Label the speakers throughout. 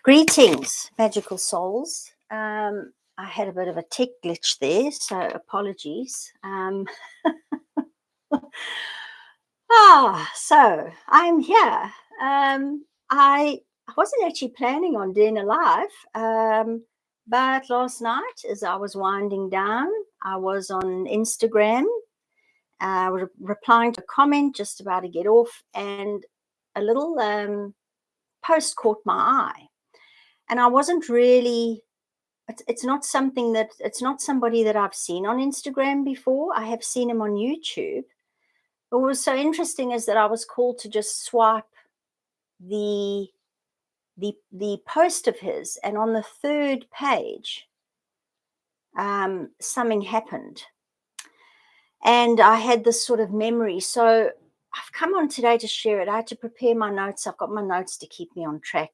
Speaker 1: Greetings, magical souls. I had a bit of a tech glitch there, so apologies. So I'm here. I wasn't actually planning on doing a live, but last night, as I was winding down, I was on Instagram, replying to a comment, just about to get off, and a little post caught my eye. And I wasn't really, it's not somebody that I've seen on Instagram before. I have seen him on YouTube. But what was so interesting is that I was called to just swipe the post of his, and on the third page, something happened. And I had this sort of memory. So I've come on today to share it. I had to prepare my notes. I've got my notes to keep me on track.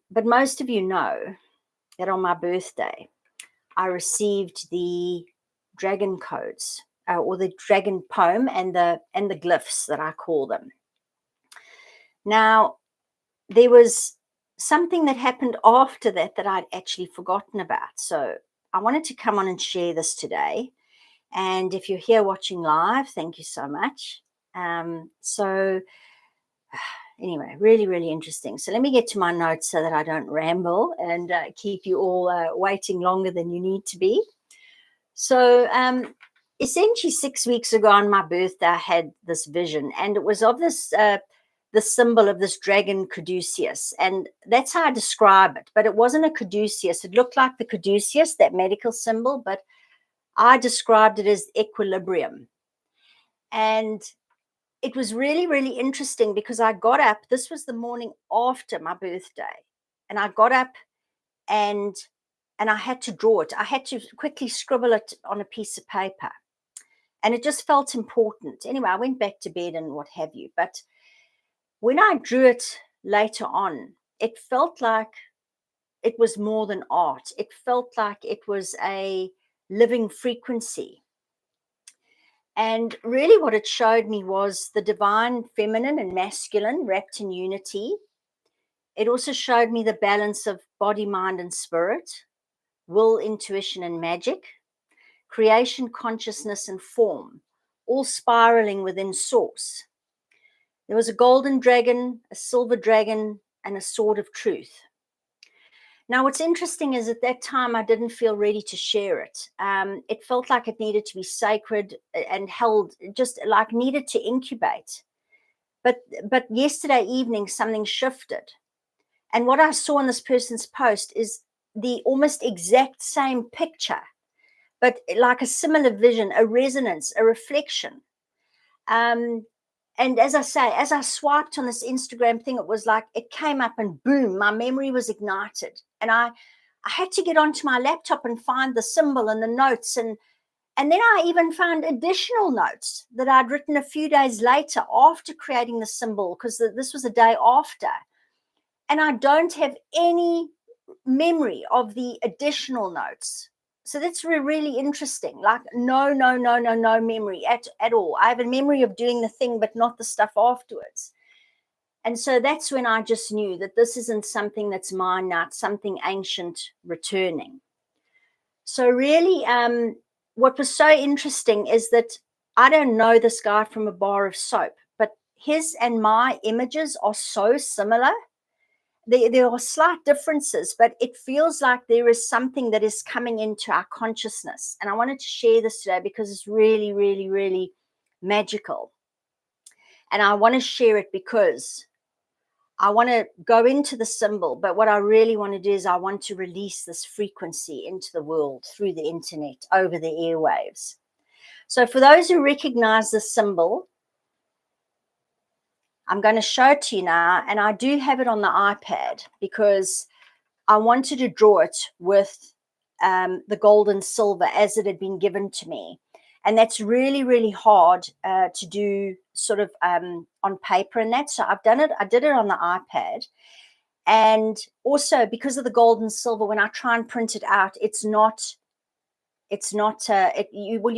Speaker 1: But most of you know that on my birthday, I received the dragon codes, or the dragon poem and the glyphs that I call them. Now, there was something that happened after that that I'd actually forgotten about. So I wanted to come on and share this today. And if you're here watching live, thank you so much. Anyway, really, really interesting. So let me get to my notes so that I don't ramble and keep you all waiting longer than you need to be. So essentially 6 weeks ago on my birthday, I had this vision, and it was of this the symbol of this dragon caduceus. And that's how I describe it. But it wasn't a caduceus. It looked like the caduceus, that medical symbol, but I described it as equilibrium. And it was really, really interesting because I got up. This was the morning after my birthday. And I got up and I had to draw it. I had to quickly scribble it on a piece of paper. And it just felt important. Anyway, I went back to bed and what have you. But when I drew it later on, it felt like it was more than art. It felt like it was a living frequency. And really what it showed me was the divine feminine and masculine wrapped in unity. It also showed me the balance of body, mind, and spirit, will, intuition, and magic, creation, consciousness, and form, all spiraling within source. There was a golden dragon, a silver dragon, and a sword of truth. Now, what's interesting is at that time, I didn't feel ready to share it. It felt like it needed to be sacred and held, just like needed to incubate. But yesterday evening, something shifted. And what I saw in this person's post is the almost exact same picture, but like a similar vision, a resonance, a reflection. And as I say, as I swiped on this Instagram thing, it was like it came up and boom, my memory was ignited. And I had to get onto my laptop and find the symbol and the notes. And then I even found additional notes that I'd written a few days later after creating the symbol, because this was a day after. And I don't have any memory of the additional notes. So that's really interesting. Like no memory at all. I have a memory of doing the thing, but not the stuff afterwards. And so that's when I just knew that this isn't something that's mine now, it's something ancient returning. So really, what was so interesting is that I don't know this guy from a bar of soap, but his and my images are so similar. There are slight differences, but it feels like there is something that is coming into our consciousness. And I wanted to share this today because it's really, really, really magical. And I want to share it because I want to go into the symbol, but what I really want to do is I want to release this frequency into the world through the internet, over the airwaves. So for those who recognize the symbol, I'm going to show it to you now, and I do have it on the iPad because I wanted to draw it with the gold and silver as it had been given to me. And that's really, really hard to do sort of on paper and that. So I've done it. I did it on the iPad. And also because of the gold and silver, when I try and print it out, you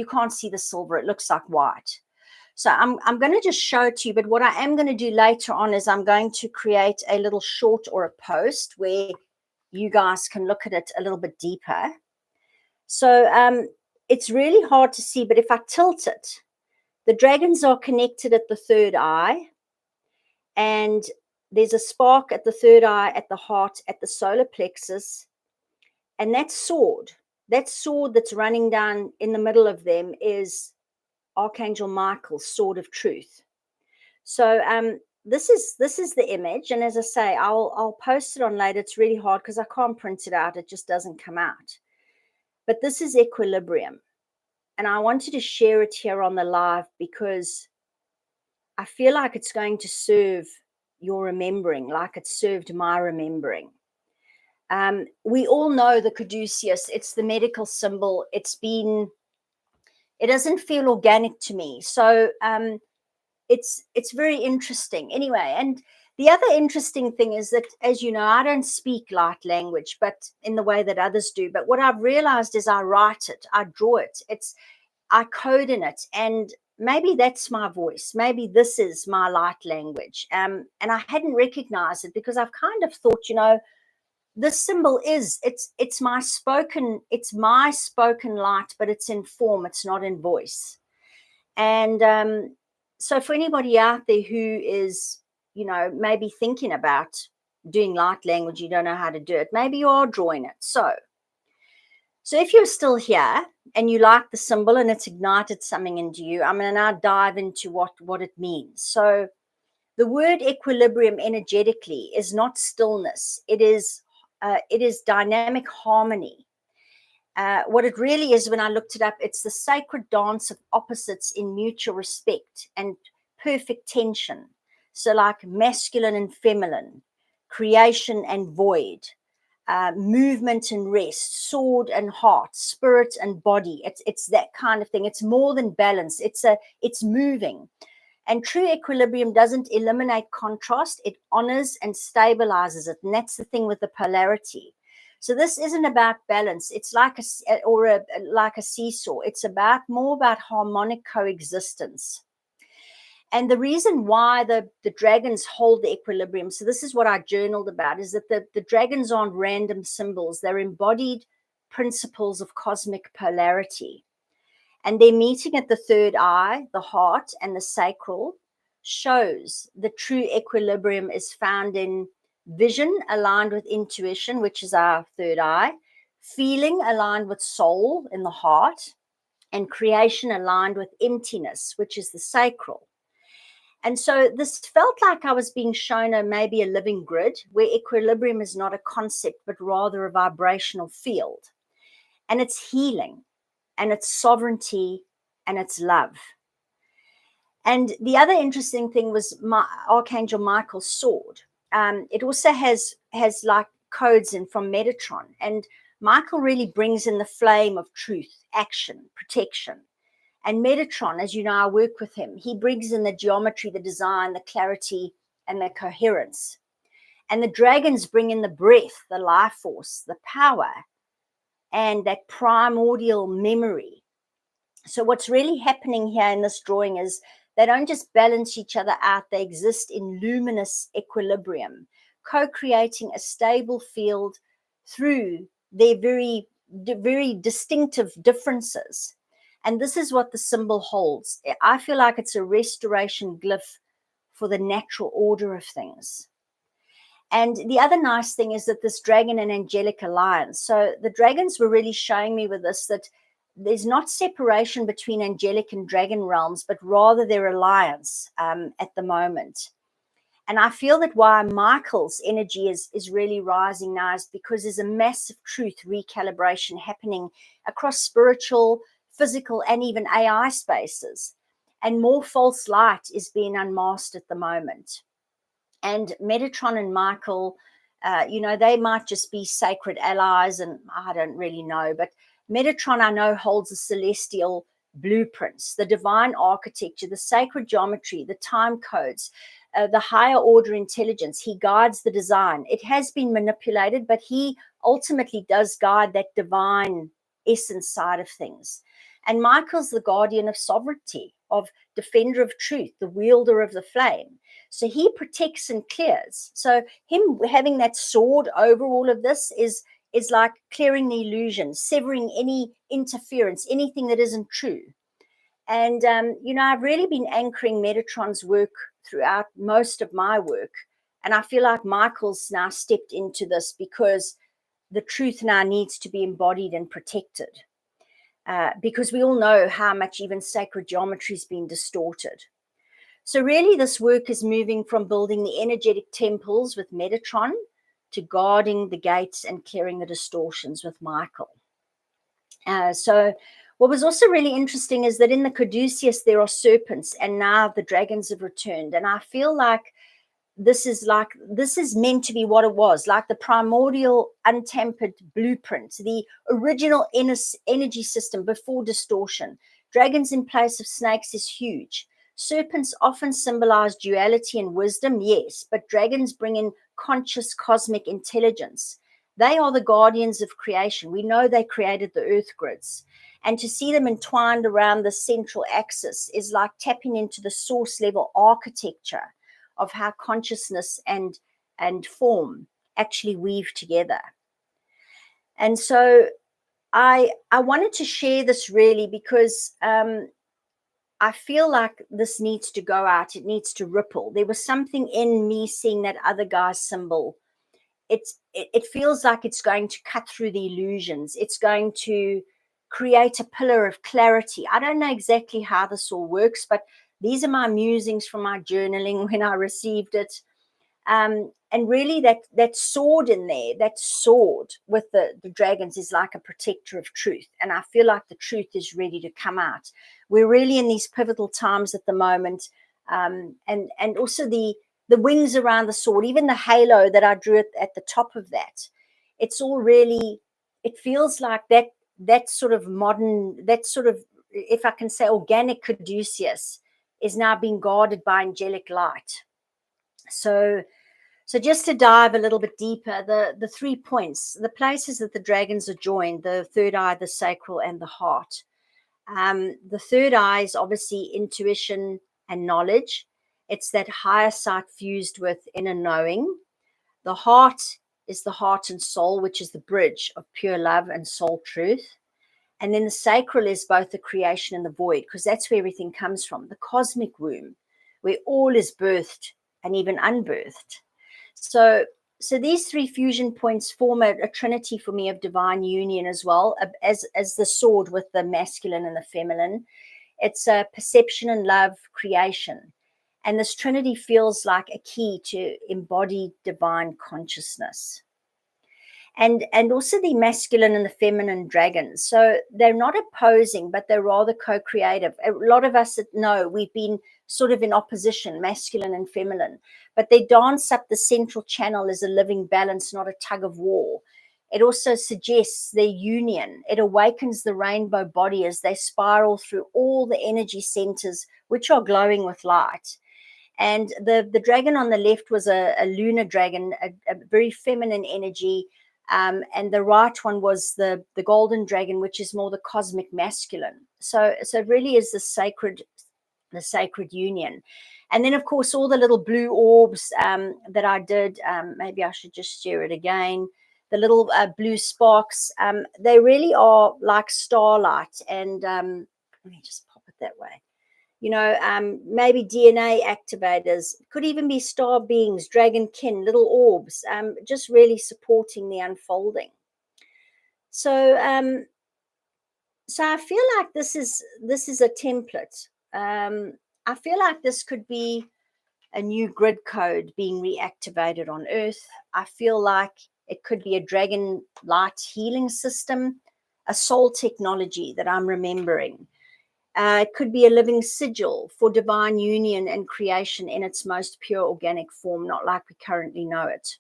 Speaker 1: can't see the silver. It looks like white. So I'm going to just show it to you, but what I am going to do later on is I'm going to create a little short or a post where you guys can look at it a little bit deeper. So it's really hard to see, but if I tilt it, the dragons are connected at the third eye, and there's a spark at the third eye, at the heart, at the solar plexus, and that sword that's running down in the middle of them is Archangel Michael's sword of truth. So this is the image, and as I say, I'll post it on later. It's really hard because I can't print it out; it just doesn't come out. But this is equilibrium, and I wanted to share it here on the live because I feel like it's going to serve your remembering, like it served my remembering. We all know the caduceus. It's the medical symbol. It doesn't feel organic to me. So it's very interesting. Anyway, and the other interesting thing is that, as you know, I don't speak light language, but in the way that others do. But what I've realized is I write it, I draw it. I code in it, and maybe that's my voice. Maybe this is my light language. And I hadn't recognized it because I've kind of thought, this symbol it's my spoken light, but it's in form, it's not in voice. And so for anybody out there who is, maybe thinking about doing light language, you don't know how to do it, maybe you are drawing it. So if you're still here and you like the symbol and it's ignited something into you, I'm going to now dive into what it means. So the word equilibrium energetically is not stillness. It is dynamic harmony. What it really is, when I looked it up, it's the sacred dance of opposites in mutual respect and perfect tension. So like masculine and feminine, creation and void, movement and rest, sword and heart, spirit and body. It's that kind of thing. It's more than balance. It's moving. And true equilibrium doesn't eliminate contrast. It honors and stabilizes it. And that's the thing with the polarity. So this isn't about balance. It's like a seesaw. It's more about harmonic coexistence. And the reason why the dragons hold the equilibrium, so this is what I journaled about, is that the dragons aren't random symbols. They're embodied principles of cosmic polarity. And their meeting at the third eye, the heart, and the sacral shows the true equilibrium is found in vision aligned with intuition, which is our third eye, feeling aligned with soul in the heart, and creation aligned with emptiness, which is the sacral. And so this felt like I was being shown maybe a living grid where equilibrium is not a concept, but rather a vibrational field. And it's healing, and it's sovereignty, and it's love. And the other interesting thing was Archangel Michael's sword. It also has like codes in from Metatron. And Michael really brings in the flame of truth, action, protection. And Metatron, as you know, I work with him. He brings in the geometry, the design, the clarity, and the coherence. And the dragons bring in the breath, the life force, the power, and that primordial memory. So what's really happening here in this drawing is they don't just balance each other out. They exist in luminous equilibrium, co-creating a stable field through their very, very distinctive differences. And this is what the symbol holds. I feel like it's a restoration glyph for the natural order of things. And the other nice thing is that this dragon and angelic alliance. So the dragons were really showing me with this that there's not separation between angelic and dragon realms, but rather their alliance at the moment. And I feel that why Michael's energy is really rising now is because there's a massive truth recalibration happening across spiritual, physical, and even AI spaces. And more false light is being unmasked at the moment. And Metatron and Michael, they might just be sacred allies, and I don't really know. But Metatron, I know, holds the celestial blueprints, the divine architecture, the sacred geometry, the time codes, the higher order intelligence. He guides the design. It has been manipulated, but he ultimately does guide that divine essence side of things. And Michael's the guardian of sovereignty. of defender of truth, the wielder of the flame. So he protects and clears. So him having that sword over all of this is like clearing the illusion, severing any interference, anything that isn't true. And, I've really been anchoring Metatron's work throughout most of my work. And I feel like Michael's now stepped into this because the truth now needs to be embodied and protected. Because we all know how much even sacred geometry has been distorted. So really this work is moving from building the energetic temples with Metatron to guarding the gates and clearing the distortions with Michael. So what was also really interesting is that in the Caduceus there are serpents, and now the dragons have returned. And I feel like this is meant to be what it was, like the primordial untampered blueprint, the original energy system before distortion. Dragons in place of snakes is huge. Serpents often symbolize duality and wisdom, yes, but dragons bring in conscious cosmic intelligence. They are the guardians of creation. We know they created the earth grids. And to see them entwined around the central axis is like tapping into the source level architecture of how consciousness and form actually weave together. And so I wanted to share this really because I feel like this needs to go out. It needs to ripple. There was something in me seeing that other guy's symbol. It feels like it's going to cut through the illusions. It's going to create a pillar of clarity. I don't know exactly how this all works, but these are my musings from my journaling when I received it. And really that sword in there, that sword with the dragons is like a protector of truth. And I feel like the truth is ready to come out. We're really in these pivotal times at the moment. And also the wings around the sword, even the halo that I drew at the top of that. It's all really, it feels like that sort of modern, that sort of, if I can say, organic Caduceus is now being guarded by angelic light. So just to dive a little bit deeper, the 3 points, the places that the dragons are joined, the third eye, the sacral, and the heart. The third eye is obviously intuition and knowledge. It's that higher sight fused with inner knowing. The heart is the heart and soul, which is the bridge of pure love and soul truth. And then the sacral is both the creation and the void, because that's where everything comes from, the cosmic womb, where all is birthed and even unbirthed. So these 3 fusion points form a trinity for me of divine union as well, as the sword with the masculine and the feminine. It's a perception and love creation. And this trinity feels like a key to embodied divine consciousness. And also the masculine and the feminine dragons. So they're not opposing, but they're rather co-creative. A lot of us know we've been sort of in opposition, masculine and feminine, but they dance up the central channel as a living balance, not a tug of war. It also suggests their union. It awakens the rainbow body as they spiral through all the energy centers, which are glowing with light. And the dragon on the left was a lunar dragon, a very feminine energy. And the right one was the golden dragon, which is more the cosmic masculine. So it really is the sacred union. And then, of course, all the little blue orbs that I did, maybe I should just share it again. The little blue sparks, they really are like starlight. And let me just pop it that way. Maybe DNA activators, could even be star beings, dragon kin, little orbs, just really supporting the unfolding. So I feel like this is a template. I feel like this could be a new grid code being reactivated on Earth. I feel like it could be a dragon light healing system, a soul technology that I'm remembering. It could be a living sigil for divine union and creation in its most pure organic form, not like we currently know it.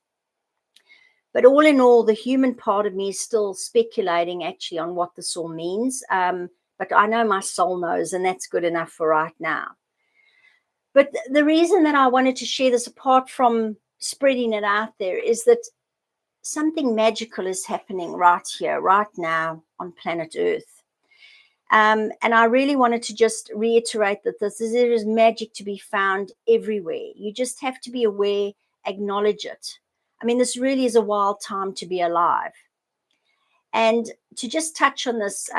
Speaker 1: But all in all, the human part of me is still speculating actually on what this all means. But I know my soul knows, and that's good enough for right now. But the reason that I wanted to share this, apart from spreading it out there, is that something magical is happening right here, right now on planet Earth. And I really wanted to just reiterate that there is magic to be found everywhere. You just have to be aware, acknowledge it. I mean, this really is a wild time to be alive. And to just touch on this,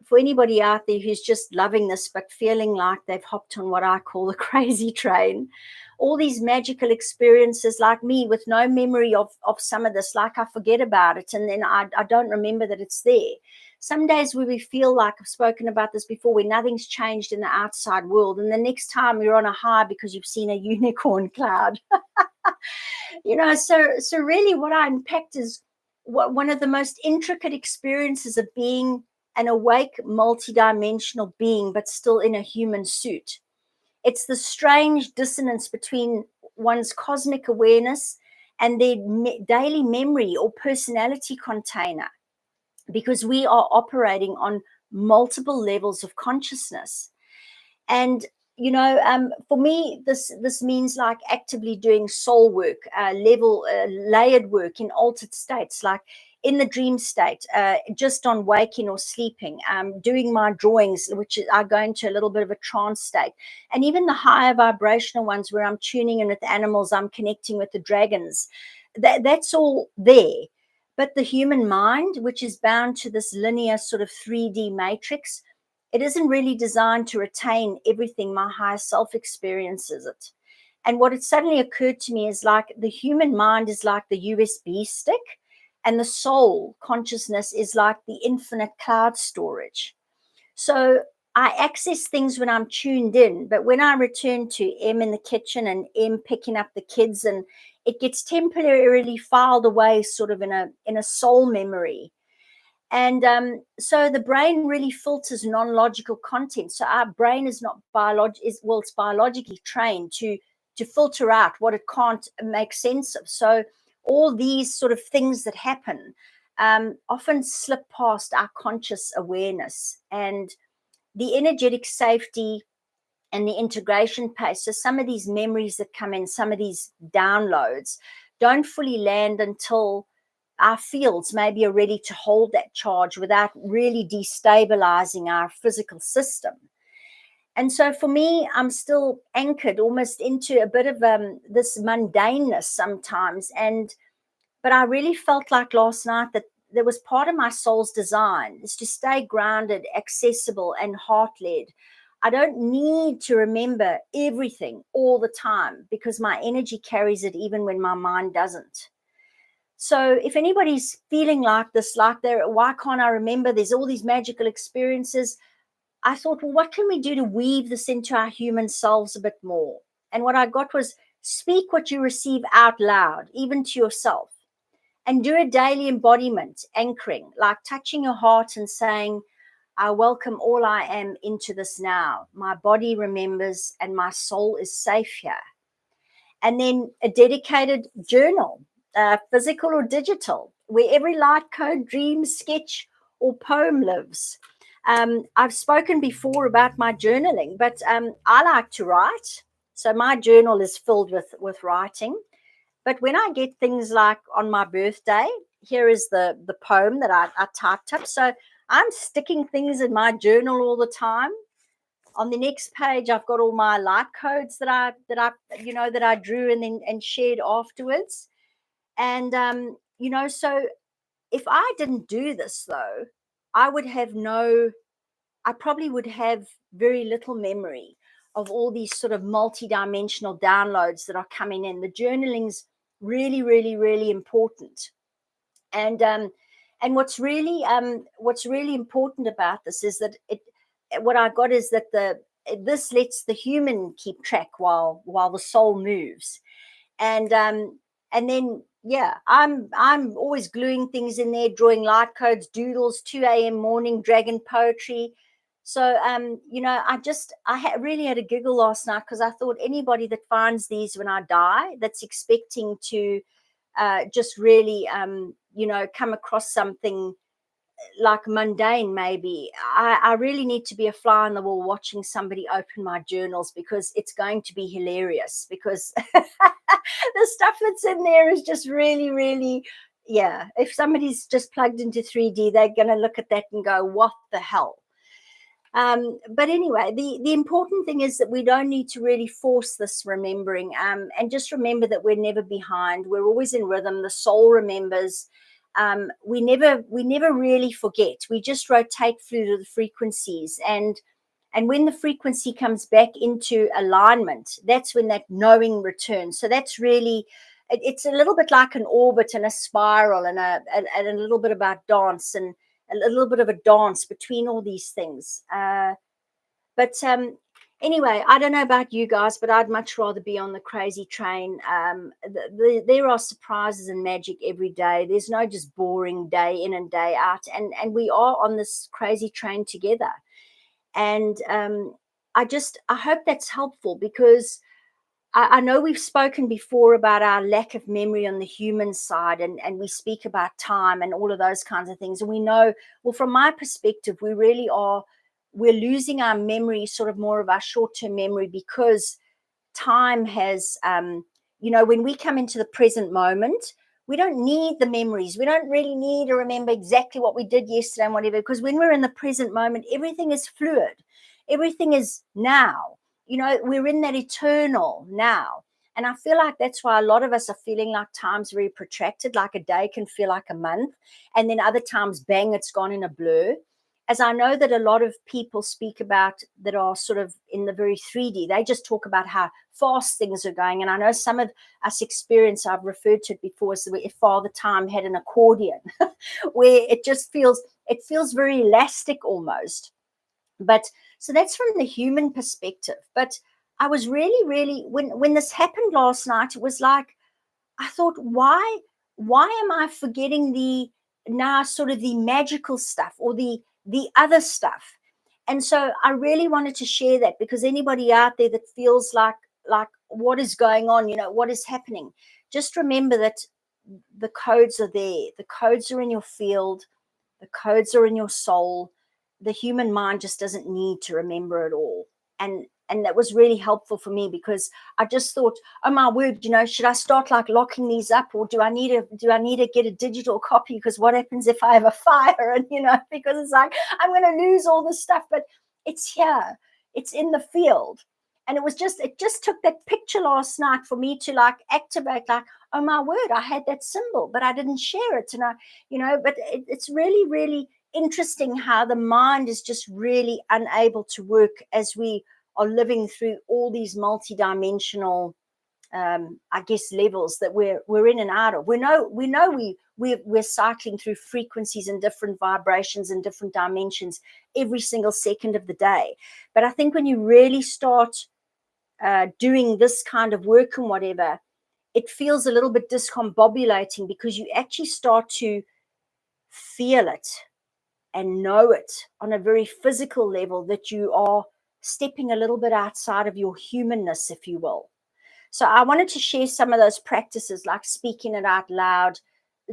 Speaker 1: for anybody out there who's just loving this, but feeling like they've hopped on what I call the crazy train, all these magical experiences, like me, with no memory of some of this, like I forget about it, and then I don't remember that it's there. Some days where we feel like, I've spoken about this before, where nothing's changed in the outside world, and the next time you're on a high because you've seen a unicorn cloud. So really what I unpacked is one of the most intricate experiences of being an awake, multidimensional being, but still in a human suit. It's the strange dissonance between one's cosmic awareness and their daily memory or personality container, because we are operating on multiple levels of consciousness. And for me, this means like actively doing soul work, layered work in altered states, like in the dream state, just on waking or sleeping, doing my drawings, which I go into a little bit of a trance state, and even the higher vibrational ones where I'm tuning in with animals, I'm connecting with the dragons. That's all there. But the human mind, which is bound to this linear sort of 3D matrix, it isn't really designed to retain everything my higher self experiences it. And what it suddenly occurred to me is like the human mind is like the USB stick, and the soul consciousness is like the infinite cloud storage. So I access things when I'm tuned in, but when I return to M in the kitchen and M picking up the kids, and it gets temporarily filed away sort of in a soul memory. And so the brain really filters non-logical content. So our brain is not it's biologically trained to filter out what it can't make sense of. So all these sort of things that happen often slip past our conscious awareness, and the energetic safety and the integration pace. So some of these memories that come in, some of these downloads don't fully land until our fields maybe are ready to hold that charge without really destabilizing our physical system. And so for me, I'm still anchored almost into a bit of this mundaneness sometimes. But I really felt like last night that there was part of my soul's design is to stay grounded, accessible, and heart-led. I don't need to remember everything all the time because my energy carries it even when my mind doesn't. So if anybody's feeling like this, like why can't I remember? There's all these magical experiences. I thought, well, what can we do to weave this into our human selves a bit more? And what I got was speak what you receive out loud, even to yourself. And do a daily embodiment, anchoring, like touching your heart and saying, I welcome all I am into this now. My body remembers and my soul is safe here. And then a dedicated journal, physical or digital, where every light code, dream, sketch, or poem lives. I've spoken before about my journaling, but I like to write. So my journal is filled with writing. But when I get things like on my birthday, here is the poem that I typed up. So I'm sticking things in my journal all the time. On the next page, I've got all my light codes that I drew and shared afterwards. And so if I didn't do this though, I probably would have very little memory of all these sort of multidimensional downloads that are coming in. The journaling's really, really, really important. And what's really important about this is that what I got is that this lets the human keep track while the soul moves. And then I'm always gluing things in there, drawing light codes, doodles, 2 a.m. morning dragon poetry. So I really had a giggle last night because I thought anybody that finds these when I die, that's expecting to just really come across something like mundane, maybe I really need to be a fly on the wall watching somebody open my journals, because it's going to be hilarious, because the stuff that's in there is just really, really, if somebody's just plugged into 3D, they're going to look at that and go, what the hell? But anyway, the important thing is that we don't need to really force this remembering. And just remember that we're never behind. We're always in rhythm. The soul remembers. We never really forget. We just rotate through the frequencies, and when the frequency comes back into alignment, that's when that knowing returns. So that's really, it's a little bit like an orbit and a spiral, and a little bit about dance, and a little bit of a dance between all these things. But anyway, I don't know about you guys, but I'd much rather be on the crazy train. There are surprises and magic every day. There's no just boring day in and day out, and we are on this crazy train together. And I hope that's helpful, because I know we've spoken before about our lack of memory on the human side, and we speak about time and all of those kinds of things. And we know, well, from my perspective, we're losing our memory, sort of more of our short-term memory, because time has, when we come into the present moment, we don't need the memories. We don't really need to remember exactly what we did yesterday and whatever, because when we're in the present moment, everything is fluid. Everything is now. We're in that eternal now. And I feel like that's why a lot of us are feeling like time's very protracted, like a day can feel like a month. And then other times, bang, it's gone in a blur. As I know that a lot of people speak about that are sort of in the very 3D, they just talk about how fast things are going. And I know some of us experience, I've referred to it before, as if Father Time had an accordion, where it feels very elastic almost. But so that's from the human perspective. But I was really, really, when this happened last night, it was like, I thought, why am I forgetting the now sort of the magical stuff, or the other stuff? And so I really wanted to share that, because anybody out there that feels like what is going on, what is happening, just remember that the codes are there. The codes are in your field. The codes are in your soul. The human mind just doesn't need to remember it all. And that was really helpful for me, because I just thought, oh my word, should I start like locking these up, or do I need to get a digital copy? Because what happens if I have a fire? And because it's like, I'm going to lose all this stuff. But it's here, it's in the field. And it just took that picture last night for me to like activate, like, oh my word, I had that symbol, but I didn't share it. And but it's really, really interesting how the mind is just really unable to work as we are living through all these multidimensional, I guess, levels that we're in and out of. We're cycling through frequencies and different vibrations and different dimensions every single second of the day. But I think when you really start doing this kind of work and whatever, it feels a little bit discombobulating, because you actually start to feel it and know it on a very physical level, that you are stepping a little bit outside of your humanness, if you will. So I wanted to share some of those practices, like speaking it out loud,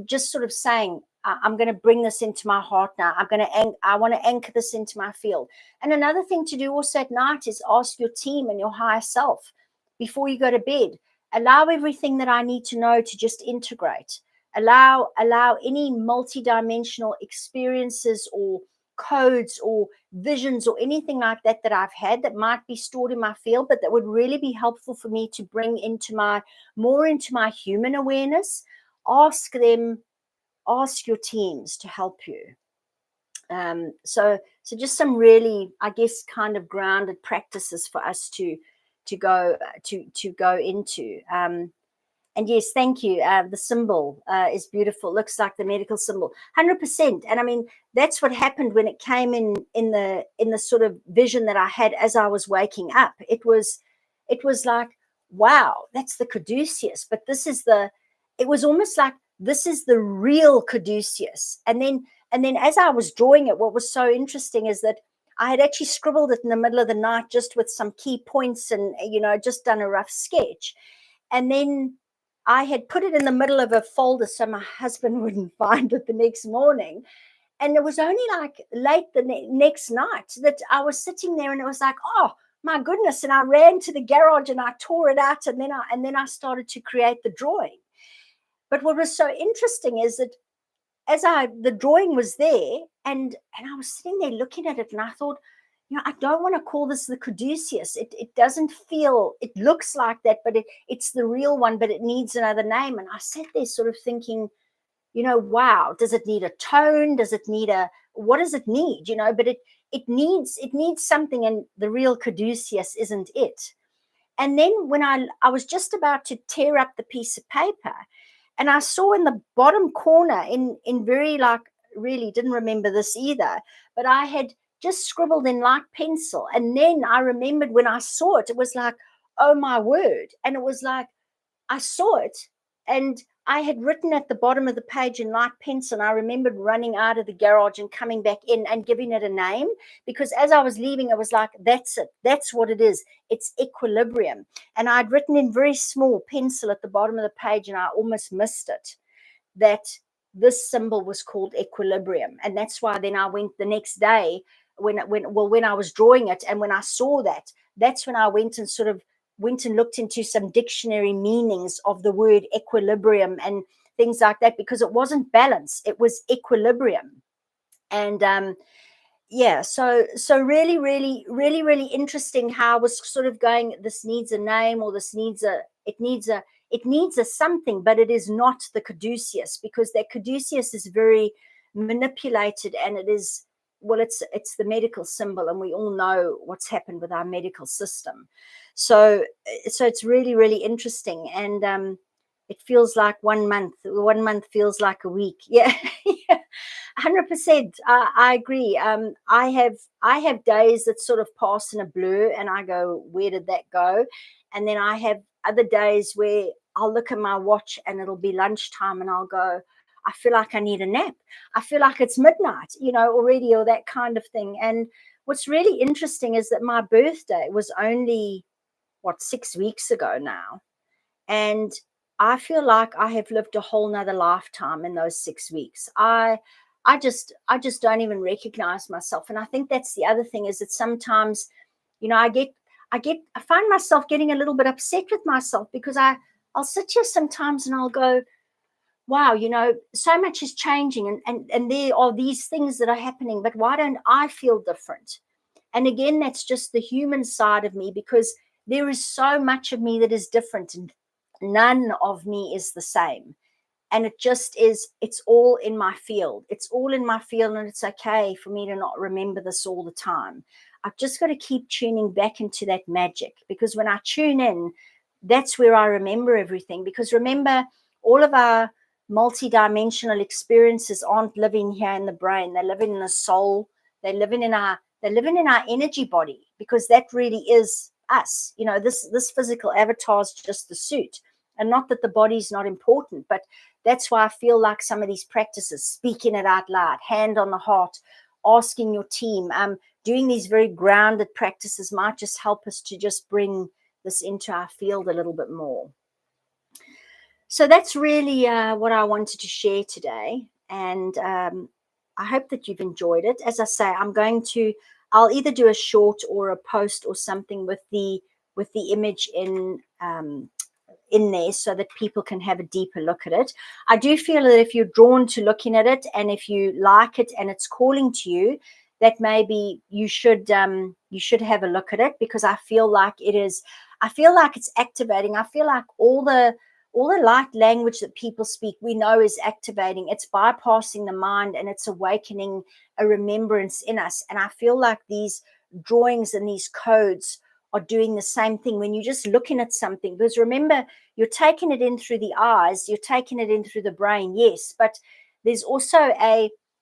Speaker 1: just sort of saying, I'm going to bring this into my heart now. I want to anchor this into my field. And another thing to do also at night is ask your team and your higher self before you go to bed. Allow everything that I need to know to just integrate. Allow any multidimensional experiences or codes or visions or anything like that I've had that might be stored in my field, but that would really be helpful for me to bring into my human awareness. Ask your teams to help you. So just some really, I guess, kind of grounded practices for us to go into. And yes, thank you. The symbol is beautiful. Looks like the medical symbol, 100%. And I mean, that's what happened when it came in the sort of vision that I had as I was waking up. It was like, wow, that's the caduceus. But it was almost like, this is the real caduceus. And then as I was drawing it, what was so interesting is that I had actually scribbled it in the middle of the night, just with some key points, and just done a rough sketch. And then I had put it in the middle of a folder so my husband wouldn't find it the next morning. And it was only like late the next night that I was sitting there, and it was like, oh my goodness. And I ran to the garage and I tore it out, and then I started to create the drawing. But what was so interesting is that the drawing was there, and I was sitting there looking at it, and I thought, I don't want to call this the caduceus. It doesn't feel, it looks like that, but it's the real one, but it needs another name. And I sat there sort of thinking, wow, does it need a tone? Does it need what does it need? But it needs something, and the real caduceus isn't it. And then when I was just about to tear up the piece of paper, and I saw in the bottom corner, in very, like, really didn't remember this either, but I had just scribbled in light pencil. And then I remembered when I saw it, it was like, oh my word. And it was like, I saw it, and I had written at the bottom of the page in light pencil, and I remembered running out of the garage and coming back in and giving it a name, because as I was leaving, it was like, that's it. That's what it is. It's equilibrium. And I'd written in very small pencil at the bottom of the page, and I almost missed it, that this symbol was called equilibrium. And that's why then I went the next day when I was drawing it, and when I saw that, that's when I went and looked into some dictionary meanings of the word equilibrium and things like that, because it wasn't balance, it was equilibrium. And so really, really, really, really interesting how I was sort of going, this needs a name, or this needs it needs a something, but it is not the caduceus, because that caduceus is very manipulated, and it is, well, it's the medical symbol, and we all know what's happened with our medical system. So it's really, really interesting. And it feels like 1 month. 1 month feels like a week. Yeah, yeah, 100%. I agree. I have days that sort of pass in a blur, and I go, where did that go? And then I have other days where I'll look at my watch and it'll be lunchtime, and I'll go, I feel like I need a nap. I feel like it's midnight, already, or that kind of thing. And what's really interesting is that my birthday was only 6 weeks ago now. And I feel like I have lived a whole nother lifetime in those 6 weeks. I just don't even recognize myself. And I think that's the other thing, is that sometimes, I find myself getting a little bit upset with myself, because I'll sit here sometimes and I'll go, wow, so much is changing, and there are these things that are happening, but why don't I feel different? And again, that's just the human side of me, because there is so much of me that is different, and none of me is the same. And it just is, it's all in my field. It's all in my field, and it's okay for me to not remember this all the time. I've just got to keep tuning back into that magic, because when I tune in, that's where I remember everything. Because remember, all of our multidimensional experiences aren't living here in the brain. They're living in the soul. They're living in our energy body, because that really is us. This physical avatar is just the suit, and not that the body's not important, but that's why I feel like some of these practices, speaking it out loud, hand on the heart, asking your team, doing these very grounded practices might just help us to just bring this into our field a little bit more. So that's really what I wanted to share today. And I hope that you've enjoyed it. As I say, I'll either do a short or a post or something with the image in there, so that people can have a deeper look at it. I do feel that if you're drawn to looking at it, and if you like it and it's calling to you, that maybe you should have a look at it, because I feel like it's activating. I feel like all the light language that people speak, we know is activating. It's bypassing the mind, and it's awakening a remembrance in us. And I feel like these drawings and these codes are doing the same thing when you're just looking at something. Because remember, you're taking it in through the eyes, you're taking it in through the brain, yes, but there's also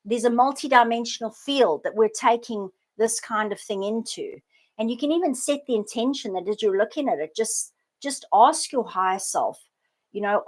Speaker 1: there's a multidimensional field that we're taking this kind of thing into. And you can even set the intention that as you're looking at it, just ask your higher self,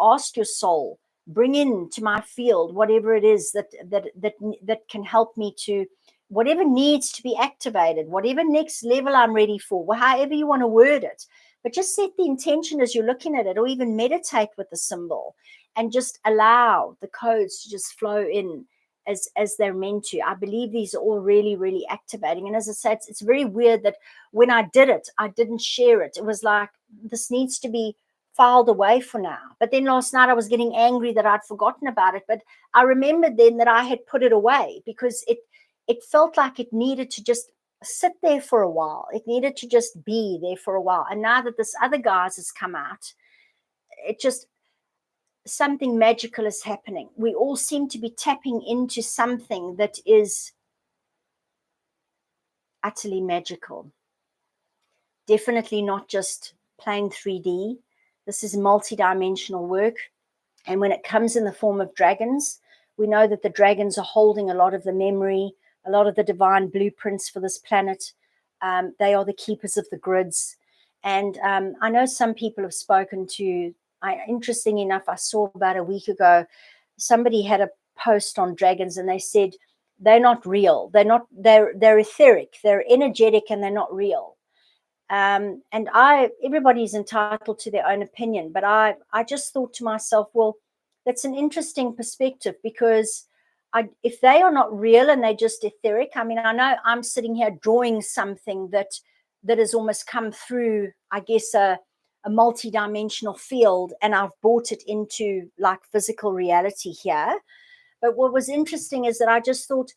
Speaker 1: ask your soul, bring into my field whatever it is that can help me to, whatever needs to be activated, whatever next level I'm ready for, however you want to word it. But just set the intention as you're looking at it, or even meditate with the symbol, and just allow the codes to just flow in as they're meant to. I believe these are all really, really activating. And as I said, it's very weird that when I did it, I didn't share it. It was like, this needs to be filed away for now. But then last night I was getting angry that I'd forgotten about it. But I remembered then that I had put it away, because it felt like it needed to just sit there for a while. It needed to just be there for a while. And now that this other guise has come out, it just, something magical is happening. We all seem to be tapping into something that is utterly magical. Definitely not just plain 3D. This is multidimensional work. And when it comes in the form of dragons, we know that the dragons are holding a lot of the memory, a lot of the divine blueprints for this planet. They are the keepers of the grids. And I know some people have spoken to, interesting enough, I saw about a week ago, somebody had a post on dragons and they said, they're not real. They're etheric, they're energetic, and they're not real. And everybody's entitled to their own opinion, but I just thought to myself, well, that's an interesting perspective, because if they are not real and they're just etheric, I mean, I know I'm sitting here drawing something that has almost come through, I guess, a multi-dimensional field, and I've brought it into like physical reality here. But what was interesting is that I just thought,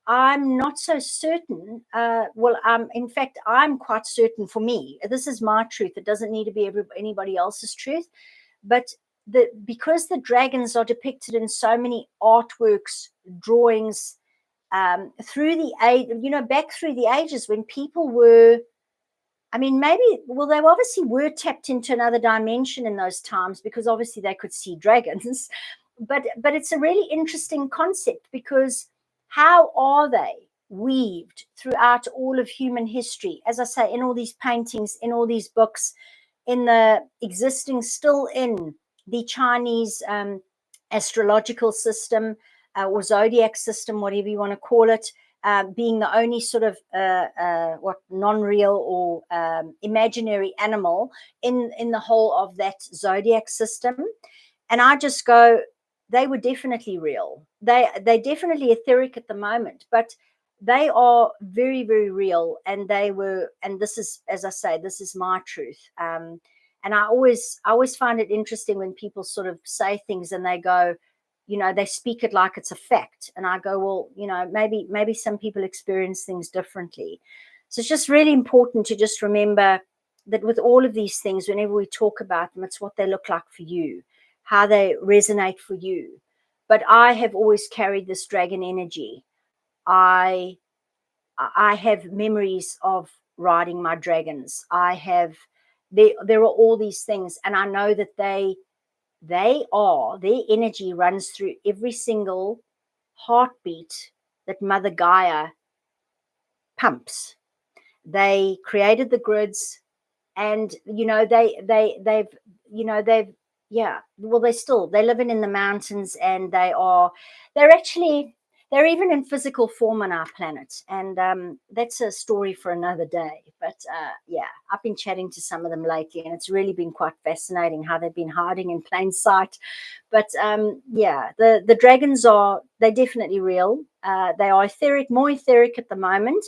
Speaker 1: I'm not so certain. In fact, I'm quite certain for me. This is my truth. It doesn't need to be anybody else's truth. But because the dragons are depicted in so many artworks, drawings, through the age, back through the ages when people were, I mean, they obviously were tapped into another dimension in those times, because obviously they could see dragons. But it's a really interesting concept, because how are they weaved throughout all of human history? As I say, in all these paintings, in all these books, in the existing, still in the Chinese astrological system, or zodiac system, whatever you want to call it, being the only sort of non-real or imaginary animal in the whole of that zodiac system. And I just go, they were definitely real. They're definitely etheric at the moment, but they are very, very real. And this is, as I say, this is my truth. And I always find it interesting when people sort of say things and they go, they speak it like it's a fact. And I go, well, maybe some people experience things differently. So it's just really important to just remember that with all of these things, whenever we talk about them, it's what they look like for you, how they resonate for you. But I have always carried this dragon energy. I have memories of riding my dragons. There are all these things, and I know that their energy runs through every single heartbeat that Mother Gaia pumps. They created the grids, and they've they're living in the mountains, and they're even in physical form on our planet. And that's a story for another day. But I've been chatting to some of them lately, and it's really been quite fascinating how they've been hiding in plain sight. But the dragons they're definitely real. They are more etheric at the moment,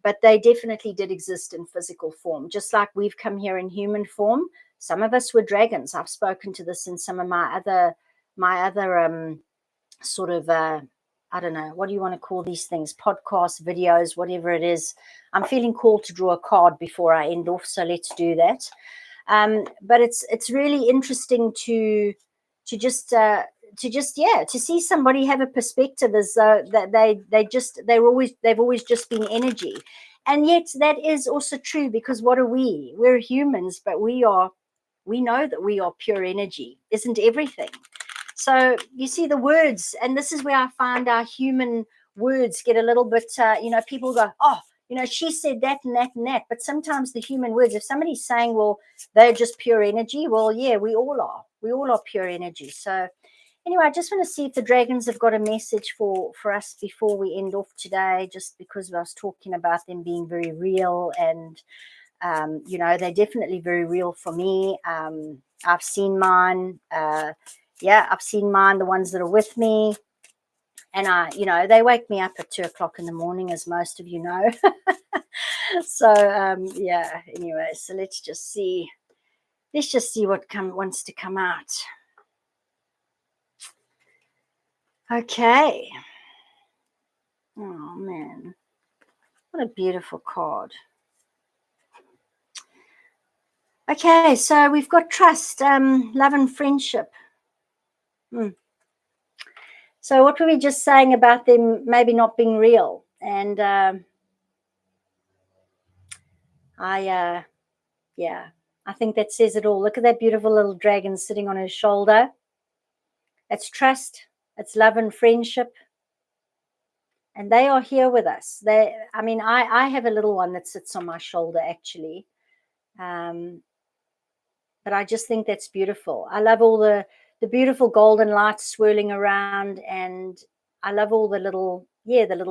Speaker 1: but they definitely did exist in physical form, just like we've come here in human form. Some of us were dragons. I've spoken to this in some of my other sort of I don't know, what do you want to call these things? Podcasts, videos, whatever it is. I'm feeling called to draw a card before I end off, so let's do that. But it's really interesting to see somebody have a perspective as though that they've always just been energy. And yet that is also true, because what are we? We're humans, but we know that we are pure energy, isn't everything? So you see the words, and this is where I find our human words get a little bit, people go, oh, she said that and that and that. But sometimes the human words, if somebody's saying, well, they're just pure energy, well, yeah, we all are. We all are pure energy. So anyway, I just want to see if the dragons have got a message for us before we end off today, just because I was talking about them being very real. And, they're definitely very real for me. I've seen mine. I've seen mine, the ones that are with me. And they wake me up at 2:00 in the morning, as most of you know. So, anyway, so let's just see what wants to come out. Okay. Oh, man. What a beautiful card. Okay, so we've got trust, love and friendship. So what were we just saying about them maybe not being real? And I think that says it all. Look at that beautiful little dragon sitting on his shoulder. It's trust, it's love and friendship. And they are here with us. I have a little one that sits on my shoulder, actually. But I just think that's beautiful. I love all the beautiful golden lights swirling around, and I love all the little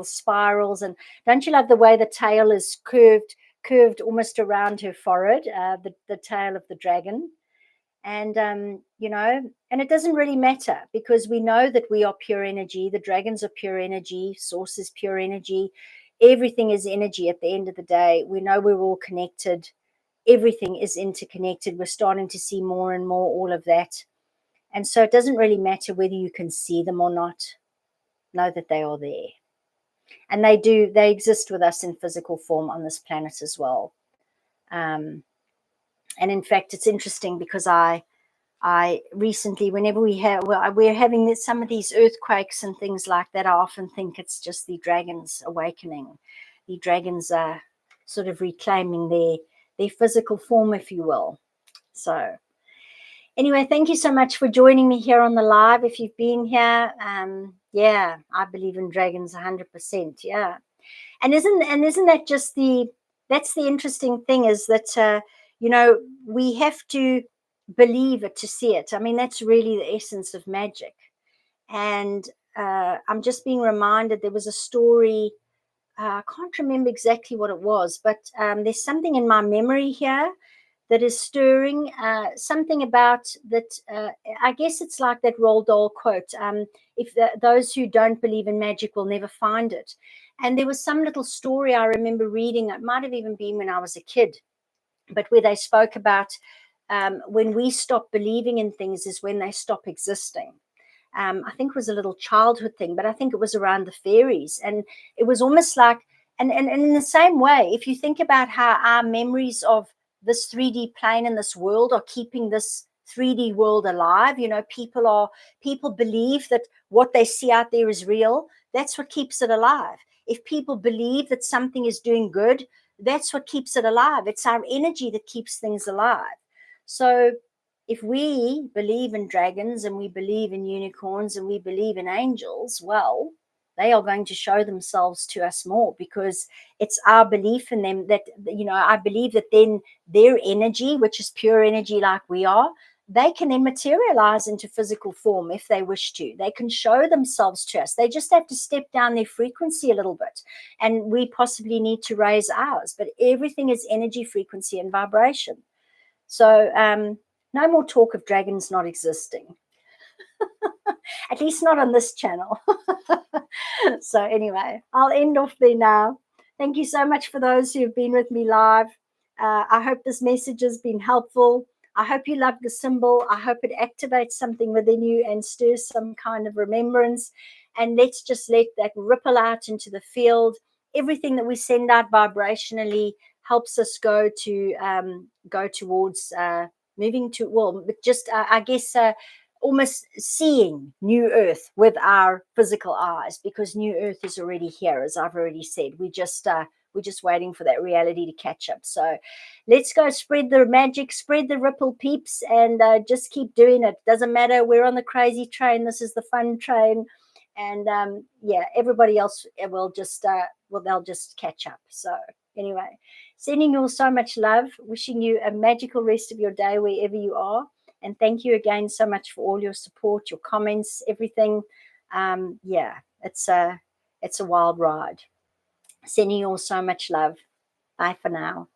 Speaker 1: spirals. And don't you love the way the tail is curved almost around her forehead, the tail of the dragon? And and it doesn't really matter, because we know that we are pure energy. The dragons are pure energy. Source is pure energy. Everything is energy at the end of the day. We know we're all connected. Everything is interconnected. We're starting to see more and more all of that. And so it doesn't really matter whether you can see them or not. Know that they are there. And they exist with us in physical form on this planet as well. And in fact, it's interesting because I recently, whenever we're having some of these earthquakes and things like that, I often think it's just the dragons awakening. The dragons are sort of reclaiming their physical form, if you will. So anyway, thank you so much for joining me here on the live. If you've been here, I believe in dragons 100%. Yeah. And isn't that just that's the interesting thing, is that, we have to believe it to see it. I mean, that's really the essence of magic. And I'm just being reminded, there was a story, I can't remember exactly what it was, but there's something in my memory here that is stirring, something about that. I guess it's like that Roald Dahl quote, if those who don't believe in magic will never find it. And there was some little story I remember reading, it might have even been when I was a kid, but where they spoke about when we stop believing in things is when they stop existing. I think it was a little childhood thing, but I think it was around the fairies. And it was almost like, and in the same way, if you think about how our memories of this 3D plane and this world are keeping this 3D world alive, people believe that what they see out there is real. That's what keeps it alive. If people believe that something is doing good, that's what keeps it alive. It's our energy that keeps things alive. So if we believe in dragons and we believe in unicorns and we believe in angels, well, they are going to show themselves to us more, because it's our belief in them that, I believe that then their energy, which is pure energy like we are, they can then materialize into physical form if they wish to. They can show themselves to us. They just have to step down their frequency a little bit, and we possibly need to raise ours. But everything is energy, frequency, and vibration. So no more talk of dragons not existing. At least not on this channel. So anyway, I'll end off there now. Thank you so much for those who have been with me live. I hope this message has been helpful. I hope you love the symbol. I hope it activates something within you and stirs some kind of remembrance. And let's just let that ripple out into the field. Everything that we send out vibrationally helps us go towards moving to, I guess, almost seeing new earth with our physical eyes, because new earth is already here, as I've already said. We're just waiting for that reality to catch up. So let's go spread the magic, spread the ripple, peeps, and just keep doing it. Doesn't matter, we're on the crazy train. This is the fun train. And everybody else will just they'll just catch up. So anyway, sending you all so much love, wishing you a magical rest of your day wherever you are. And thank you again so much for all your support, your comments, everything. It's a wild ride. Sending you all so much love. Bye for now.